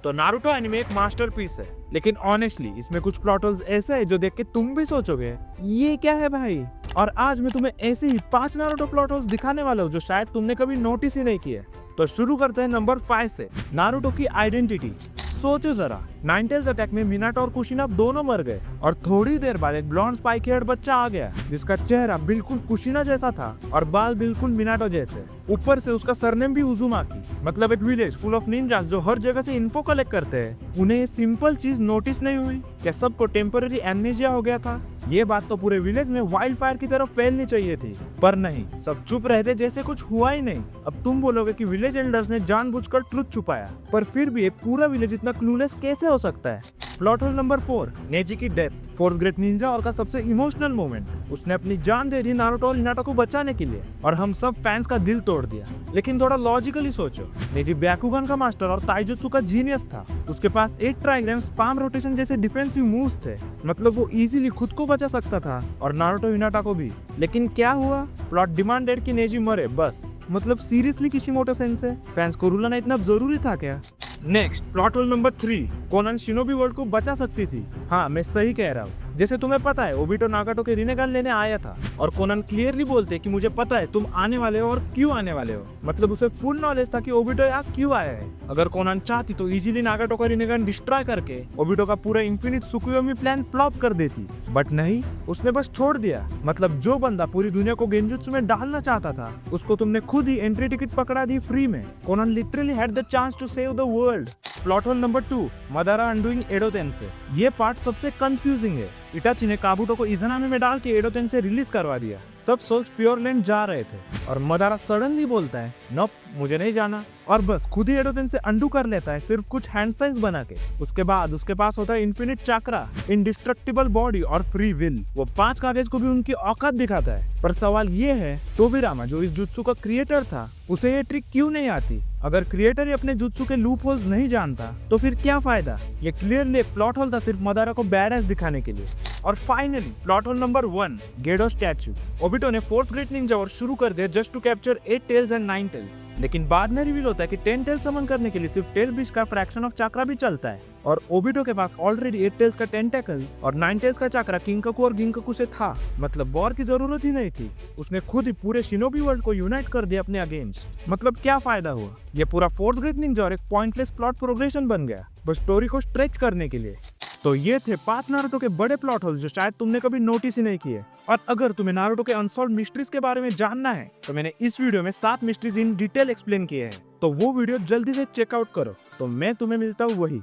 तो Naruto anime एक masterpiece है, लेकिन ऑनेस्टली इसमें कुछ प्लॉट होल्स ऐसे है जो देख के तुम भी सोचोगे ये क्या है भाई। और आज मैं तुम्हें ऐसे ही 5 नारुतो प्लॉट होल्स दिखाने वाला हूँ जो शायद तुमने कभी नोटिस ही नहीं किए। तो शुरू करते हैं नंबर 5 से, नारुतो की आइडेंटिटी। सोचो जरा, नाइनटेल्स अटैक में मिनाटो और कुशिना दोनों मर गए और थोड़ी देर बाद एक ब्लॉन्ड स्पाइक हेयर्ड बच्चा आ गया जिसका चेहरा बिल्कुल कुशिना जैसा था और बाल बिल्कुल मिनाटो जैसे। ऊपर से उसका सरनेम भी उजुमाकी, मतलब एक विलेज फुल ऑफ निंजास जो हर जगह से इन्फो कलेक्ट करते हैं। उन्हें ये सिंपल चीज नोटिस नहीं हुई क्या सबको टेम्पररी एमनेजिया हो गया था? ये बात तो पूरे विलेज में वाइल्ड फायर की तरफ फैलनी चाहिए थी, पर नहीं, सब चुप रहते जैसे कुछ हुआ ही नहीं। अब तुम बोलोगे कि विलेज एल्डर्स ने जानबूझकर ट्रुथ छुपाया, पर फिर भी एक पूरा विलेज इतना क्लूलेस कैसे हो सकता है? प्लॉट होल नंबर 4, नेजी की डेथ। फोर्थ ग्रेट निंजा और का सबसे इमोशनल मोमेंट। उसने अपनी जान दे दी नारुतो और हिनाटा को बचाने के लिए और हम सब फैंस का दिल तोड़ दिया। लेकिन थोड़ा लॉजिकली सोचो, नेजी ब्याकुगन का मास्टर और ताइजुत्सु का जीनियस था। उसके पास 8 ट्राइग्राम्स, पाम रोटेशन जैसे डिफेंसिव मूव्स थे, मतलब वो इजीली खुद को बचा सकता था और नारुतो हिनाटा को भी। लेकिन क्या हुआ? प्लॉट डिमांडेड कि नेजी मरे बस। मतलब सीरियसली किशिमोटो सेंसे, फैंस को रुलाना इतना जरूरी था क्या? Next, plot hole number 3, Connon shinobi world को बचा सकती थी। हाँ, मैं सही कह रहा हूँ। जैसे तुम्हें पता है ओबिटो नागाटो के रिनेगान लेने आया था और कोनान क्लियरली बोलते कि मुझे पता है तुम आने वाले हो और क्यों आने वाले हो। मतलब उसे फुल नॉलेज था कि ओबिटो यहाँ क्यों आया है। अगर कोनान चाहती तो इजीली नागाटो का रिनेगान डिस्ट्रॉय करके ओबिटो का पूरा इन्फिनिट सुकुयोमी प्लान फ्लॉप कर देती, बट नहीं, उसने बस छोड़ दिया। मतलब जो बंदा पूरी दुनिया को गेंजुत्सु में डालना चाहता था उसको तुमने खुद ही एंट्री टिकट पकड़ा दी फ्री में। Konan literally had the chance to save the world. Plot hole number 2, Madara undoing Edo Tensei. ये पार्ट सबसे कंफ्यूजिंग है। इटाची ने काबुटो को इज़ानामी में डाल के एडो तेंसेई रिलीज करवा दिया। सब सोल्स प्योर लैंड जा रहे थे और मदारा सडनली बोलता है नॉप, मुझे नहीं जाना, और बस खुद ही एडो तेंसेई अंडू कर लेता है सिर्फ कुछ हैंड साइंस बना के। उसके बाद उसके पास होता है इन्फिनिट चाक्रा, इंडिस्ट्रक्टिबल बॉडी और फ्री विल। वो 5 कागज को भी उनकी औकात दिखाता है। पर सवाल ये है, तोबिरामा जो इस जुत्सु का क्रिएटर था उसे ये ट्रिक क्यों नहीं आती? अगर क्रिएटर ही अपने जुत्सु के लूप होल्स नहीं जानता तो फिर क्या फायदा? ये क्लियरली एक प्लॉट होल था सिर्फ मदारा को बैडएस दिखाने के लिए। और finally plot hole number 1, Gedo statue. Obito ने 4th ग्रेट निंजा और शुरू कर दिया just to capture 8 tails and 9 tails. लेकिन बाद में रिवील होता है कि 10 टेल्स समन करने के लिए सिर्फ टेल ब्रिज का फ्रैक्शन ऑफ चाक्रा भी चलता है और ओबिटो के पास ऑलरेडी 8 टेल्स का टेंटेकल और 9 टेल्स का चाक्रा किंकाकू और गिंकाकू से था। मतलब वॉर की जरूरत ही नहीं थी। उसने खुद ही पूरे शिनोबी वर्ल्ड को यूनाइट कर दिया अपने अगेंस्ट। मतलब क्या फायदा हुआ? ये पूरा 4th ग्रेट निंजा और एक पॉइंटलेस प्लॉट प्रोग्रेशन बन गया बस स्टोरी को स्ट्रेच करने के लिए। तो ये थे 5 नारुतो के बड़े प्लॉट होल्स जो शायद तुमने कभी नोटिस ही नहीं किए। और अगर तुम्हें नारुतो के अनसॉल्व्ड मिस्ट्रीज के बारे में जानना है तो मैंने इस वीडियो में 7 मिस्ट्रीज इन डिटेल एक्सप्लेन किए हैं, तो वो वीडियो जल्दी से चेकआउट करो। तो मैं तुम्हें मिलता हूँ वही।